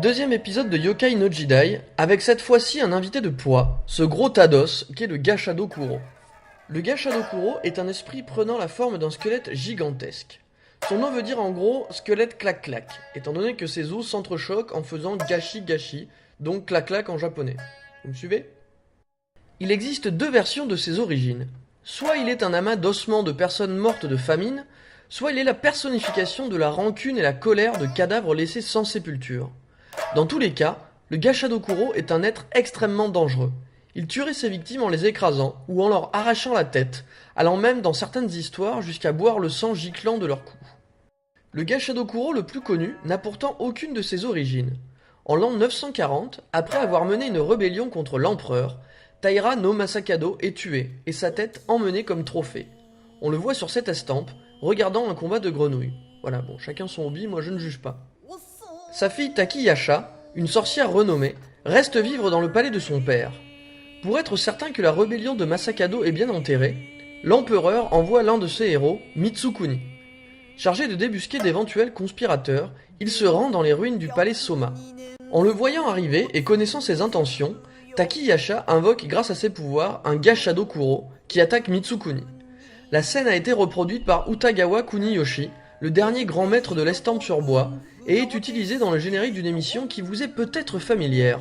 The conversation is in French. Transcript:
Deuxième épisode de Yokai no Jidai, avec cette fois-ci un invité de poids, ce gros Tados, qui est le Gashado Kuro. Le Gashado Kuro est un esprit prenant la forme d'un squelette gigantesque. Son nom veut dire en gros squelette clac-clac, étant donné que ses os s'entrechoquent en faisant gashi-gashi, donc clac-clac en japonais. Vous me suivez? Il existe deux versions de ses origines. Soit il est un amas d'ossements de personnes mortes de famine, soit il est la personnification de la rancune et la colère de cadavres laissés sans sépulture. Dans tous les cas, le Gashadokuro est un être extrêmement dangereux. Il tuerait ses victimes en les écrasant ou en leur arrachant la tête, allant même dans certaines histoires jusqu'à boire le sang giclant de leur cou. Le Gashadokuro le plus connu n'a pourtant aucune de ses origines. En l'an 940, après avoir mené une rébellion contre l'empereur, Taira no Masakado est tué et sa tête emmenée comme trophée. On le voit sur cette estampe, regardant un combat de grenouilles. Voilà, bon, chacun son hobby, moi je ne juge pas. Sa fille Takiyasha, une sorcière renommée, reste vivre dans le palais de son père. Pour être certain que la rébellion de Masakado est bien enterrée, l'empereur envoie l'un de ses héros, Mitsukuni. Chargé de débusquer d'éventuels conspirateurs, il se rend dans les ruines du palais Soma. En le voyant arriver et connaissant ses intentions, Takiyasha invoque grâce à ses pouvoirs un Gashado Kuro qui attaque Mitsukuni. La scène a été reproduite par Utagawa Kuniyoshi, le dernier grand maître de l'estampe sur bois, et est utilisée dans le générique d'une émission qui vous est peut-être familière.